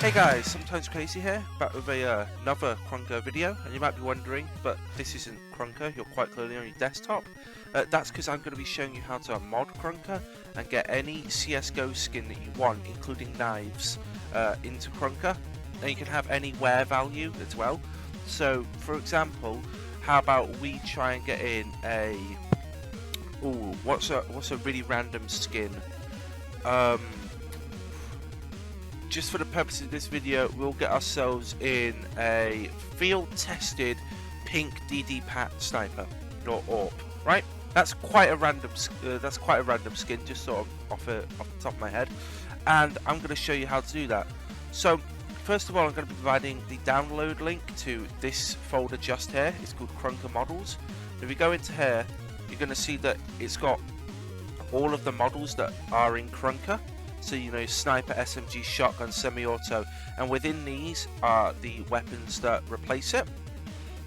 Hey guys, Sometimes Crazy here, back with another krunker video, and you might be wondering, but this isn't krunker, you're quite clearly on your desktop. That's because I'm going to be showing you how to mod krunker and get any CSGO skin that you want, including knives, into krunker, and you can have any wear value as well. So, for example, how about we try and get in a, what's a really random skin? Just for the purpose of this video, we'll get ourselves in a field-tested pink DD Pat sniper or AWP, right? That's quite a random skin, just sort of off the top of my head, and I'm going to show you how to do that. So, first of all, I'm going to be providing the download link to this folder just here. It's called Krunker Models. If you go into here, you're going to see that it's got all of the models that are in krunker. So, you know, sniper, SMG, shotgun, semi-auto, and within these are the weapons that replace it.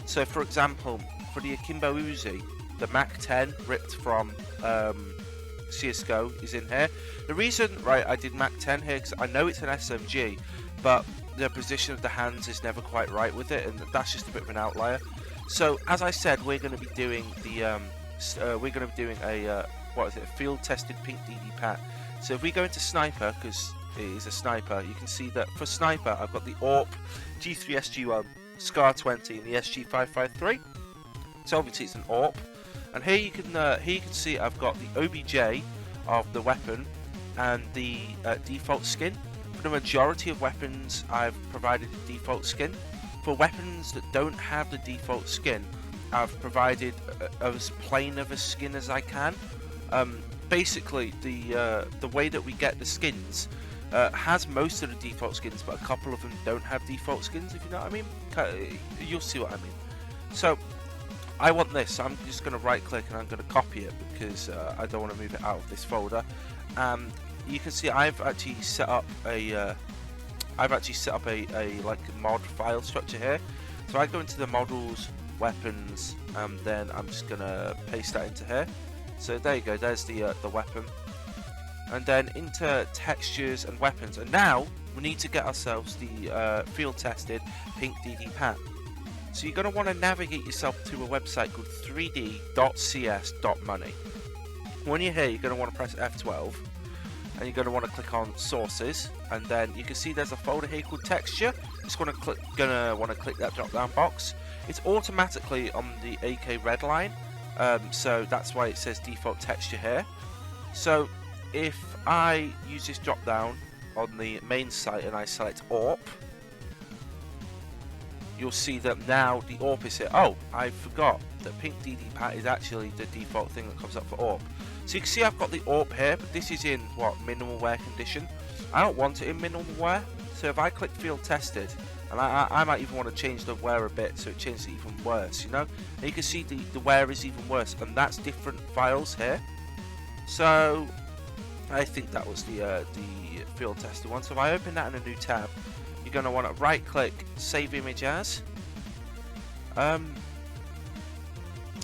So, for example, for the Akimbo Uzi, the Mac 10 ripped from CSGO is in here. The reason, right, I did Mac 10 here, because I know it's an SMG, but the position of the hands is never quite right with it, and that's just a bit of an outlier. So, as I said, we're going to be doing the a field-tested pink DD Pat. So if we go into sniper, because it is a sniper, you can see that for sniper I've got the AWP, G3 SG1, SCAR 20, and the SG553. So obviously it's an AWP, and here you can see I've got the OBJ of the weapon and the default skin. For the majority of weapons, I've provided the default skin. For weapons that don't have the default skin, I've provided as plain of a skin as I can. Basically, the way that we get the skins has most of the default skins, but a couple of them don't have default skins, if you know what I mean. You'll see what I mean. So, I want this, so I'm just going to right click and I'm going to copy it, because I don't want to move it out of this folder. You can see I've actually set up a like mod file structure here. So I go into the models, weapons, and then I'm just going to paste that into here. So there you go, there's the weapon, and then into textures and weapons, and now we need to get ourselves the field tested pink DD Pat. So you're going to want to navigate yourself to a website called 3d.cs.money. When you're here, you're going to want to press F12, and you're going to want to click on sources, and then you can see there's a folder here called texture. Just want to click that drop down box. It's automatically on the AK red line. So that's why it says default texture here. So if I use this drop down on the main site and I select AWP, you'll see that now the AWP is here. Oh, I forgot that pink DD Pat is actually the default thing that comes up for AWP. So you can see I've got the AWP here, but this is in minimal wear condition. I don't want it in minimal wear, so if I click field tested, and I might even want to change the wear a bit so it changes it even worse, you know? And you can see the wear is even worse, and that's different files here. So I think that was the field tested one. So if I open that in a new tab, you're going to want to right click, save image as.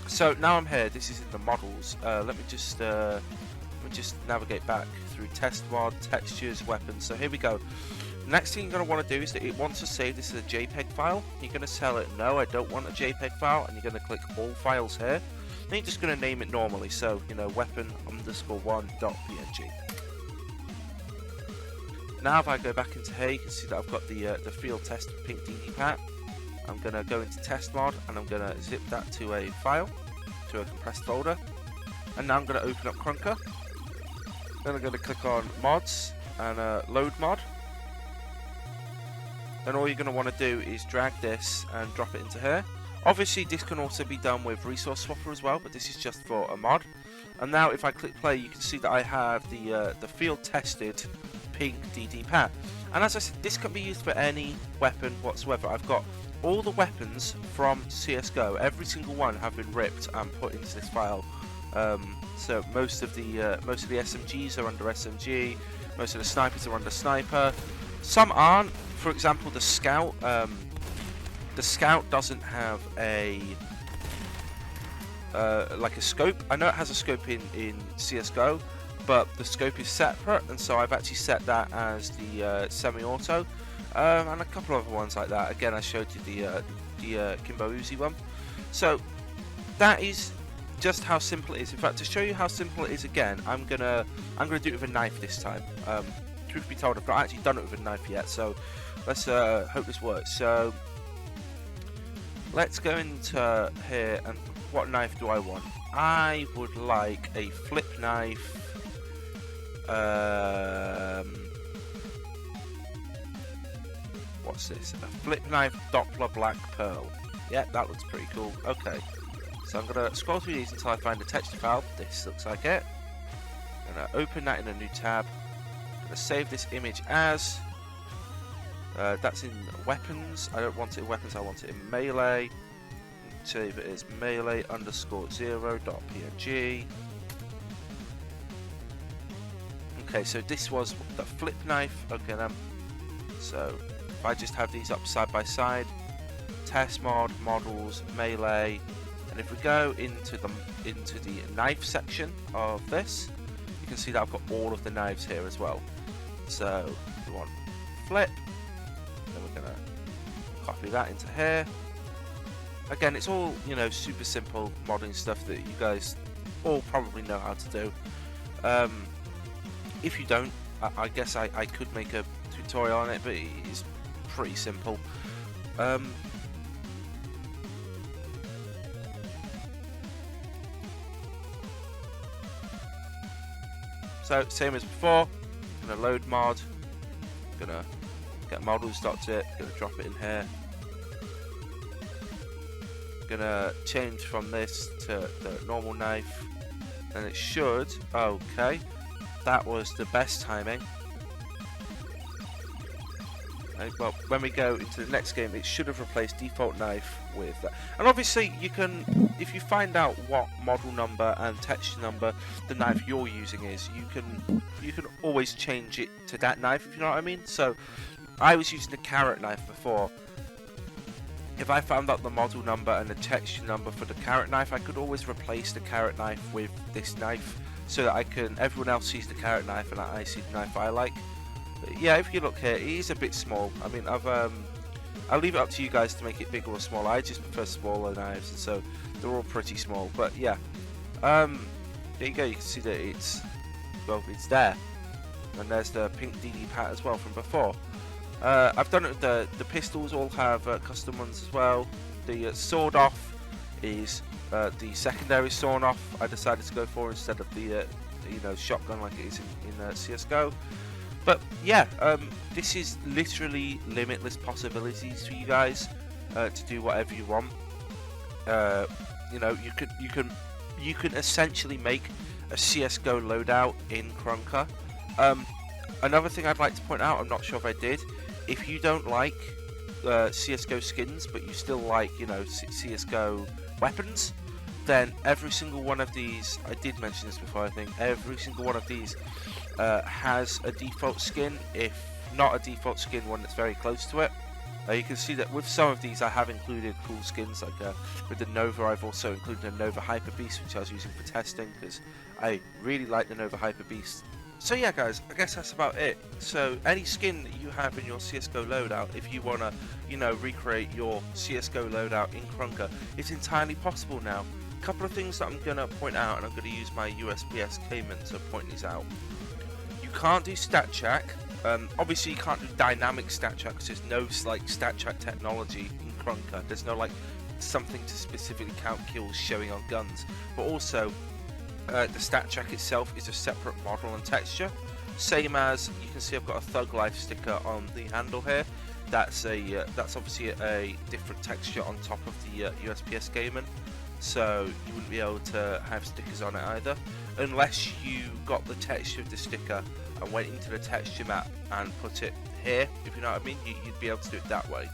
So now I'm here, this is in the models. Let me just navigate back through test mod, textures, weapons. So here we go. Next thing you're going to want to do is that it wants to save this as a JPEG file. You're going to tell it, no, I don't want a JPEG file, and you're going to click all files here. Then you're just going to name it normally, so, you know, weapon_1.png. Now if I go back into here, you can see that I've got the field test pink DD Pat. I'm going to go into test mod, and I'm going to zip that to a file, to a compressed folder. And now I'm going to open up krunker. Then I'm going to click on mods, and load mod. Then all you're going to want to do is drag this and drop it into here. Obviously this can also be done with resource swapper as well, but this is just for a mod. And now if I click play, you can see that I have the field tested pink DD Pat. And as I said, this can be used for any weapon whatsoever. I've got all the weapons from CSGO, every single one have been ripped and put into this file. So most of the SMGs are under SMG, most of the snipers are under sniper. Some aren't. For example, the scout. The scout doesn't have a like a scope. I know it has a scope in CSGO, but the scope is separate, and so I've actually set that as the semi-auto. and a couple of other ones like that. Again, I showed you the Kimbo Uzi one. So that is just how simple it is. In fact, to show you how simple it is again, I'm gonna do it with a knife this time. Truth be told, I've not actually done it with a knife yet, so let's hope this works. So let's go into here, and what knife do I want? I would like a flip knife. What's this? A flip knife Doppler Black Pearl. Yeah, that looks pretty cool. Okay, so I'm gonna scroll through these until I find a texture file. This looks like it. I'm gonna open that in a new tab. I'm gonna save this image as. That's in weapons. I don't want it in weapons. I want it in melee. Save it as melee_0.png. Okay, so this was the flip knife. Okay then. So if I just have these up side by side, test mod, models, melee, and if we go into the knife section of this, you can see that I've got all of the knives here as well. So we want flip, then we're gonna copy that into here. Again, it's all, you know, super simple modding stuff that you guys all probably know how to do. If you don't, I guess I could make a tutorial on it, but it's pretty simple. So same as before, gonna load mod, gonna get models.zip, gonna drop it in here. Gonna change from this to the normal knife, and it should. Okay, that was the best timing. Okay, well, when we go into the next game, it should have replaced default knife with that. And obviously, you can, if you find out what model number and texture number the knife you're using is, you can always change it to that knife, if you know what I mean. So, I was using the carrot knife before. If I found out the model number and the texture number for the carrot knife, I could always replace the carrot knife with this knife, so that everyone else sees the carrot knife and I see the knife I like. But yeah, if you look here, it is a bit small. I mean, I'll leave it up to you guys to make it bigger or smaller. I just prefer smaller knives, and so they're all pretty small. But yeah, there you go. You can see that it's there, and there's the pink DD pat as well from before. I've done it with the pistols, all have custom ones as well. The sword off is the secondary sawn off I decided to go for instead of the shotgun like it is in CSGO. But yeah, this is literally limitless possibilities for you guys to do whatever you want. You know, you can essentially make a CSGO loadout in krunker. Another thing I'd like to point out, I'm not sure if I did. If you don't like CSGO skins, but you still like, you know, CSGO weapons, then every single one of these, I did mention this before I think, every single one of these has a default skin, if not a default skin, one that's very close to it. You can see that with some of these I have included cool skins, like with the Nova I've also included a Nova Hyper Beast, which I was using for testing because I really like the Nova Hyper Beast. So yeah guys, I guess that's about it. So any skin that you have in your CSGO loadout, if you want to, you know, recreate your CSGO loadout in krunker, it's entirely possible now. A couple of things that I'm going to point out, and I'm going to use my USPS Cayman to point these out. You can't do stat check. Obviously you can't do dynamic stat check because there's no like stat check technology in krunker. There's no like something to specifically count kills showing on guns. But also the stat check itself is a separate model and texture. Same as you can see, I've got a Thug Life sticker on the handle here. That's obviously a different texture on top of the USPS Cayman. So you wouldn't be able to have stickers on it either, unless you got the texture of the sticker and went into the texture map and put it here, if you know what I mean. You'd be able to do it that way.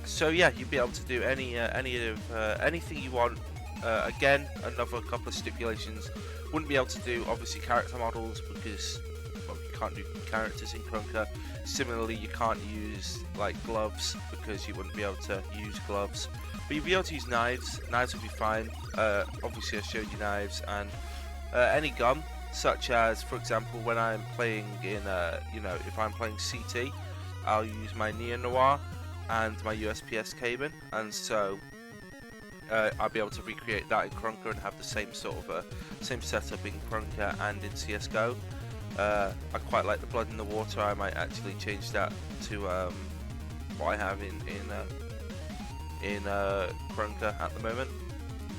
So yeah, you'd be able to do anything you want. Again, another couple of stipulations. Wouldn't be able to do obviously character models because, well, you can't do characters in krunker. Similarly, you can't use like gloves because you wouldn't be able to use gloves. But you'd be able to use knives. Knives would be fine. Obviously I showed you knives, and any gun. such as, for example, when I'm playing in, you know, if I'm playing CT, I'll use my Neo Noir and my USPS cabin, and so I'll be able to recreate that in krunker and have the same sort of same setup in krunker and in CS:GO. I quite like the blood in the water. I might actually change that to what I have in krunker at the moment.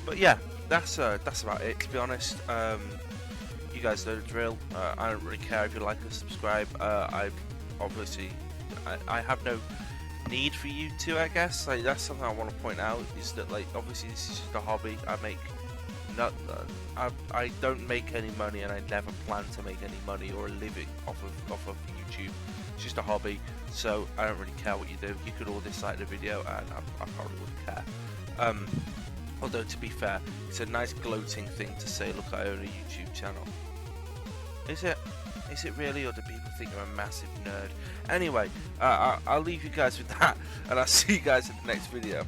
But yeah, that's about it, to be honest. You guys know the drill. I don't really care if you like and subscribe. I have no need for you to, I guess. Like, that's something I want to point out, is that, like, obviously this is just a hobby. I don't make any money, and I never plan to make any money or a living off of YouTube. It's just a hobby, so I don't really care what you do. You could all dislike the video, and I probably wouldn't care. Although, to be fair, it's a nice gloating thing to say, look, I own a YouTube channel. Is it? Is it really, or do people think I'm a massive nerd? Anyway, I'll leave you guys with that, and I'll see you guys in the next video.